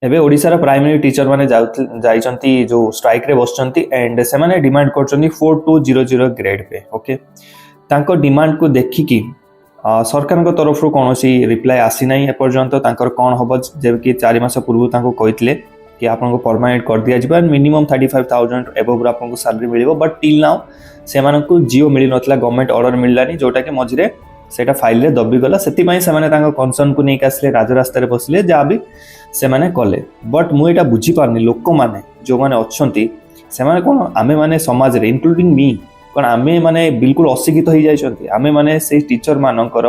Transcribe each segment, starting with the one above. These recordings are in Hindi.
एबे ओडिशार प्राइमरी टीचर माने जाइचंती जो स्ट्राइक रे बसचंती एंड से माने डिमांड करचंती 4200 ग्रेड पे ओके तांको डिमांड को देखि कि सरकार को तरफ रो कोनोसी रिप्लाई आसी नै एपर्यंत तांकर कोन हबो जेबकि 4 मास पूर्व तांको कहितले कि आपनको परमानेंट कर दिया जिबा मिनिमम 35000 एबव आपनको सैलरी मिलिबो बट टिल नाउ से मानको जियो मिली नथला गवर्नमेंट ऑर्डर मिललानी जोटा कि मझिरे सेटा फाइल रे दबी गला सेति पई से माने तांको कंसर्न को नै आसले राजरास्ता रे बसले जा भी से माने कले बट मु एटा बुझी पारनी लोक माने जो माने अछंती से माने कोन आमे माने समाज रे इंक्लूडिंग मी कोन आमे माने बिल्कुल अशिक्षित हो जाइछंती आमे माने से टीचर मानकर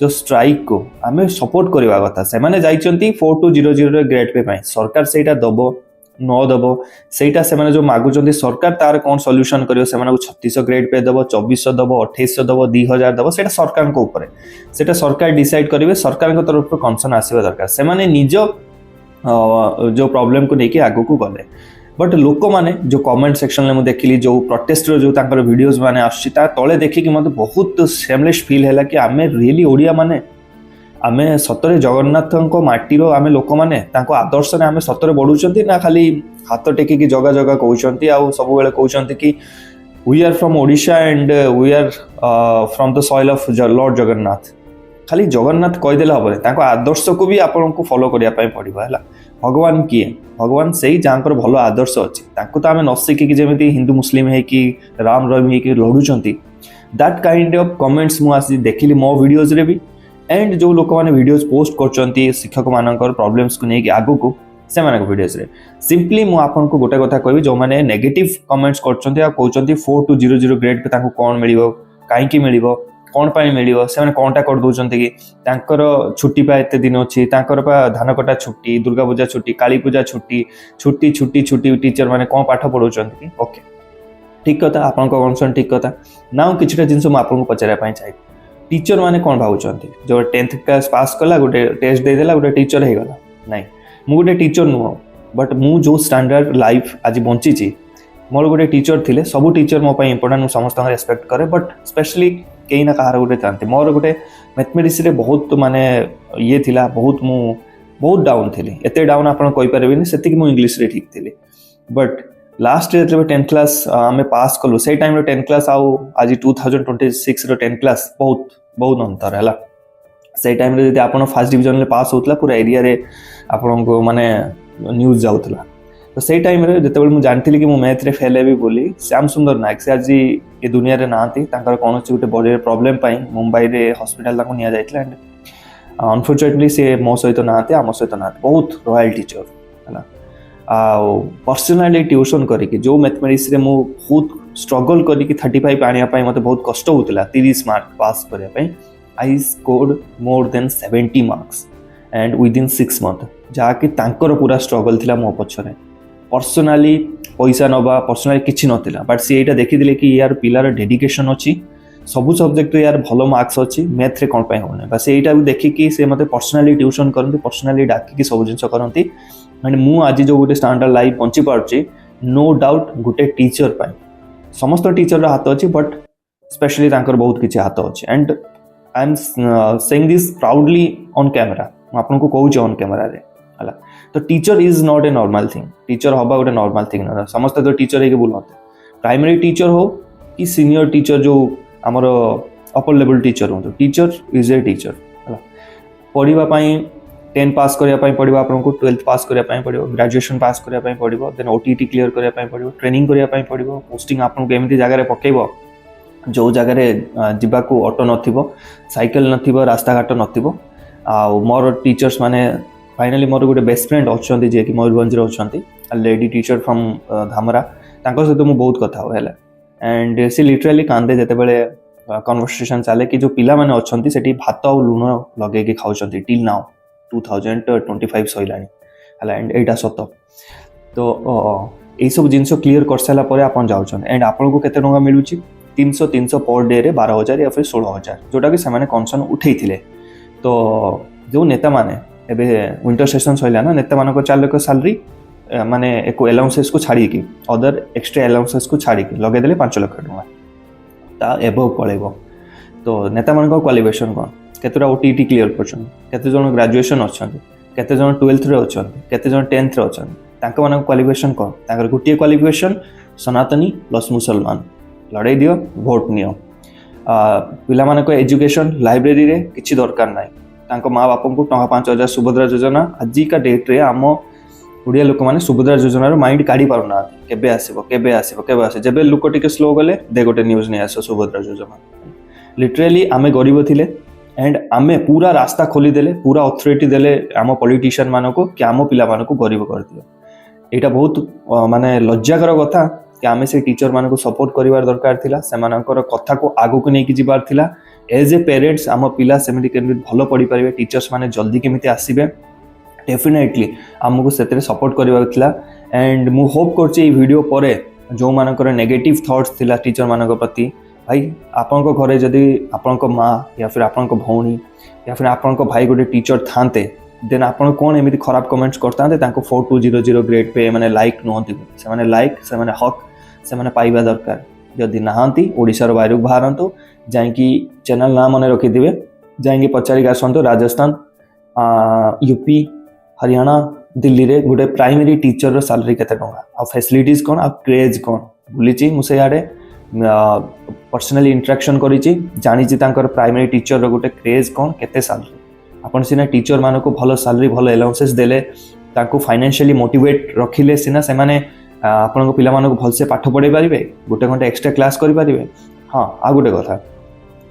जो स्ट्राइक को आमे सपोर्ट करबा कथा से माने जाइछंती 4200 ग्रेड पे पई सरकार सेटा दबो न दबो सेटा से माने जो मागुचंती सरकार तार कोन सॉल्यूशन करियो से माने 3600 ग्रेड पे दबो 2400 दबो 2800 दबो 2000 दबो सेटा सरकार को ऊपर सेटा सरकार डिसाइड करिवे सरकार को तरफ कंसर्न आसीबा दरकार से माने निजो जो प्रॉब्लम को लेके आगो को गले बट लोक माने जो कमेंट सेक्शन में मुझे देखिली जो प्रोटेस्ट जो तांकर वीडियोस माने आछि ता तळे देखि कि मते बहुत सेमलेस फील हैला कि आमे रियली ओडिया माने आमे सतरे जगन्नाथको माटीरो आमे लोक माने तांको आदर्श ने आमे सतरे बढुचंती ना खाली हाथ टेकी की जगह जगह कहउचंती आ सब बेले कहउचंती कि we are from Odisha and we are from the soil of lord Jagannath खाली जगन्नाथ कहीदेले हम तांको आदर्श को भी आपन को फॉलो करिया पई पड़िबो हैला भगवान किए भगवान सेही जांकर भलो आदर्श अछि तांको तो आमे न सिखि कि जेमिति हिंदू मुस्लिम है कि राम रहीम है कि लडुचंती दैट काइंड ऑफ कमेंट्स मु आसी देखिली मो वीडियोस रे भी एंड जो लोक माने वीडियोस पोस्ट करचंती शिक्षक मानकर प्रॉब्लम्स को नै कि आगु को से माने वीडियोस रे सिंपली मु आपन को गोटे कथा कहबी जो माने नेगेटिव कमेंट्स करचंती आ कहउचंती 4200 ग्रेड पे तांको कोन मिलिबो काई की मिलिबो कौन पाई मिलिबो से माने कोनटा कर दोचंती कि तांकर छुट्टी पा एते दिन अछि तांकर पा धान कटा छुट्टी दुर्गा पूजा छुट्टी काली पूजा छुट्टी छुट्टी छुट्टी छुट्टी टीचर माने कोन पाठ पढौचंती कि ओके ठीक कथा आपन को कंसर्न ठीक कथा नाउ किछटा जिंस म आपन को पचारा पई चाहि टीचर माने कोन भाउचंती जो 10th क्लास पास कला गोटे टेस्ट दे देला गोटे टीचर हे गला नाही मु गोटे टीचर नुह बट मु जो स्टैंडर्ड लाइफ आज बंची छी मोर गोटे टीचर थिले सब टीचर मो पई इंपोर्टेंट समस्त रेस्पेक्ट करे बट स्पेशली कहीं ना कहार गोटे था मोर गोटे मैथमेटिक्स रे बहुत माने ये थिला बहुत डाउन थी एते डाउन आपन कहि परबेनी सेति कि मु इंग्लिश रे ठीक थिले बट लास्ट रे जब 10th क्लास आमे पास कलु से टाइम रे 10th क्लास आउ आज 2026 रे 10th क्लास बहुत अंतर हैला से टाइम रे जदि आपन फर्स्ट डिवीजन रे पास होतला पूरा एरिया रे आपन को माने न्यूज़ जाउतला तो से टाइम रे जते मु जानथिली कि मु मैथ रे फेल हेबी बोली श्याम सुंदर नायक से आज ये दुनिया रे नांती तांकर कोनोसी गोटे बॉडी प्रॉब्लम पाई मुंबई रे हॉस्पिटल ताको निया जाइतला एंड अनफॉर्चुनेटली से मो सहित नांती आम सहित नांती बहुत रॉयल टीचर हैला आ पर्सनली ट्यूशन करिके जो मैथमेटिक्स रे मु बहुत स्ट्रगल करिके 35 आनिया पाई मते बहुत कष्ट होतला 30 मार्क पास करिया पाई I scored more than 70 marks and within 6 month जाके तांकर पूरा स्ट्रगल थिला मो पछरे पर्सनली पैसा नवा पर्सनली किछि नथिला बट से एटा देखि दिले कि यार पिलार डेडिकेशन अछि सब सब्जेक्ट रे यार भलो मार्क्स अछि मैथ रे कोन पय होने बस एटा भी देखि कि से मते पर्सनली ट्यूशन करंती पर्सनली डाकी कि सब जिंस करंती एंड मु आज जो गोटे स्टैंडर्ड लाइफ बंची पारछि नो डाउट गोटे टीचर पाई समस्त टीचर रा हाथ अछि बट स्पेशली तांकर बहुत किछि हाथ अछि and I am saying this proudly on camera म आपन को कहू ऑन कैमरा रे हला तो teacher is not a normal thing teacher हबा गोटे नॉर्मल थिंग ना समस्त तो टीचर है के बोलते प्राइमरी टीचर हो कि सीनियर टीचर जो हमर अपर लेवल टीचर हो टीचर इज ए टीचर हला पढिबा पई 10 पास करिया पई पढिबा आपन को 12th पास करिया पई पढिबो ग्रेजुएशन पास करिया पई पढिबो देन ओटीटी क्लियर करिया पई पढिबो ट्रेनिंग करिया पई पढिबो पोस्टिंग आपन को एमिति जगह रे पकेइबो जो जगह रे जिबा को ऑटो नथिबो साइकिल नथिबो रास्ता घाट नथिबो आ मोर टीचर्स माने फाइनली मोर गोटे बेस्ट फ्रेंड अच्छे जे कि मयूरभंज रे अच्छे लेडी टीचर फ्रॉम धामरा तांको सहित मु बहुत कथा हो हैला एंड सी लिटरली कांदे जते बेले कन्वर्सेशन चले कि जो पिला माने अच्छे सेठी भात और लूण लगे के खाउचंती टिल नाउ 2025 सइलानी हैला एंड एटा सत तो ए सब जिंस क्लियर कर साला परे आपन जाउछन एंड आपन को केते टंका मिलुची 300 पर डे रे 12000 या फिर 16000 जोटा कि से कंसर्न उठेइथिले तो जो नेता माने एबे विंटर सेशन सइला ना नेता मानको 4 लाख सैलरी माने एको अलाउंसेस को छाड़ी की अदर एक्स्ट्रा अलाउंसेस को छाड़ी की लगे देले 5 लाख टका ता एबो पळेबो तो नेता मानको क्वालिफिकेशन कोन केतरा ओटीटी क्लियर करछन केते जण ग्रेजुएशन अछन केते जन 12th रे अछंती केते जन 10th रे अछंती तांको मानक क्वालिफिकेशन कोन तांकर गुटिए क्वालिफिकेशन सनातनी प्लस मुसलमान लड़ाई दियो भोट नियो पिला मानक एजुकेशन लाइब्रेरी रे किछि दरकार नाही तांको माँ बापन को टका 5,000 सुभद्रा योजना आज का डेट रे आम ओडिया लोक माने सुभद्रा योजना माइंड काढ़ी पारु ना केबे आसीबो केबे आसीबो केबे आसे जेबे लोक टिके स्लो गले दे गोटे न्यूज नै आसो सुभद्रा योजना लिटरली आमे गरीब थिले एंड आमे पूरा रास्ता खोली देले पूरा अथॉरिटी देले आम पॉलिटिशियन मानको कि आम पिला मानको गरीब कर दियो एटा बहुत माने लज्जाकर कथा कि आमे से टीचर मानको सपोर्ट करिवार दरकार थिला सेमानकर कथा को आगु को नेकी जिबार थिला एज ए पेरेंट्स आम पिला सेमिति केमिति भलो पढ़ी परिबे टीचर्स माने जल्दी केमिति आसीबे डेफिनेटली आमको से सपोर्ट करवा थिला एंड मु होप करछि ए वीडियो परे जो मानकर नेगेटिव थॉट्स थिला टीचर मानक प्रति भाई आपनको घरे जदि आपनको माँ या फिर आपनको भौणी या फिर आपनको भाई गोटे टीचर थांते देन आपण कोन एमिति खराब कमेंट्स करतांते तांको 4200 ग्रेड पे माने लाइक नोंती से माने लाइक से माने हक से माने पाइबा दरकार जदि नहांती ओडिसा रो बाहर बाहरंतु जाईकी चैनल नाम मने रखि दिबे जाईकी पचारि आसंतो राजस्थान यूपी हरियाणा दिल्ली रे गोटे प्राइमरी टीचर रो सैलरी केते टंगा आ फैसिलिटीज कोन आ क्रेज कोन बुलिची मुसे याडे पर्सनली इंटरेक्शन करिची जानिची तांकर प्राइमरी टीचर रो गोटे क्रेज कोन केते सैलरी आपण सिना टीचर मानको भलो सैलरी भलो अलाउंसेस देले तांको फाइनेंशियली मोटिवेट रखिले सिना से माने आपनको पिला मानको भलसे पाठ पढै परिबे गोटे घंटा एक्स्ट्रा क्लास करि परिबे हां आ गोटे कथा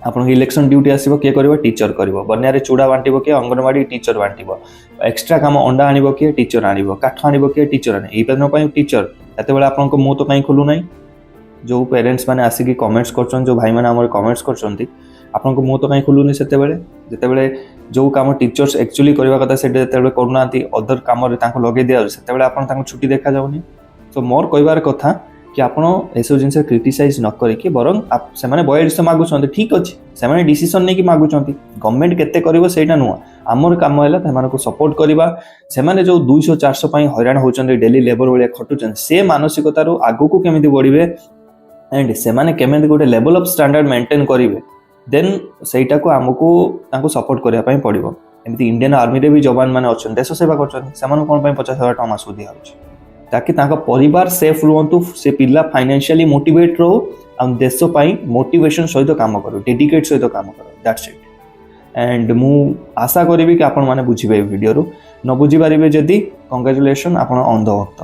आपनको इलेक्शन ड्यूटी आसीबो के करबो टीचर करबो बन्या रे चूड़ा बांटिबो के अंगनवाड़ी टीचर बांटिबो एक्स्ट्रा काम अंडा आनिबो के टीचर आनिबो काठ आनिबो के टीचर आने एई पेनो पई टीचर एते बेला आपनको मो तो काई खोलु नै जो पेरेंट्स माने आसी की कमेंट्स करछन जो भाई माने हमर कमेंट्स करछंती आपनको मो तो काई खोलुनी सेते बेले जेते बेले जो काम टीचर्स एक्चुअली करबा कथा सेते जेते बेले करूनांती अदर काम रे तांको लगे दिया सेते बेले आपन तांको छुट्टी देखा जाउनी तो मोर कहबार कथा कि आपण एसो जिनसे क्रिटिसाइज न करिकि बरं आप से माने बॉयज मागु छथि ठीक अछि से माने डिसीजन नै कि मागु छथि गवर्नमेंट केते करिवो सेटा नुवा हमर काम हैला तमान को सपोर्ट करिबा से माने जो 200 400 पई हैरान होचंदी डेली लेबर वाले खटुचन से मानसिकता रो आगु को केमिति बढ़िबे एंड से माने केमिति गोटे लेवल ऑफ स्टैंडर्ड मेंटेन करिवे देन सेटा को हमको तांको सपोर्ट करिया पई पड़िबो एमिति इंडियन आर्मी रे भी जवान माने अछन देश सेवा करछन सेमान कोन पई 50,000 टका मासु दिया होछ ताकि तांका परिवार सेफ रुहंतु से पिला फाइनेंशियली मोटिवेट रहो आ देश पई मोटिवेशन सहित काम करो डेडिकेट सहित काम करो दैट्स इट एंड मु आशा करिवि कि आपण माने बुझिबे वीडियो रो न बुझि परिबे जदी कांग्रेचुलेशन आपण अंधभक्त।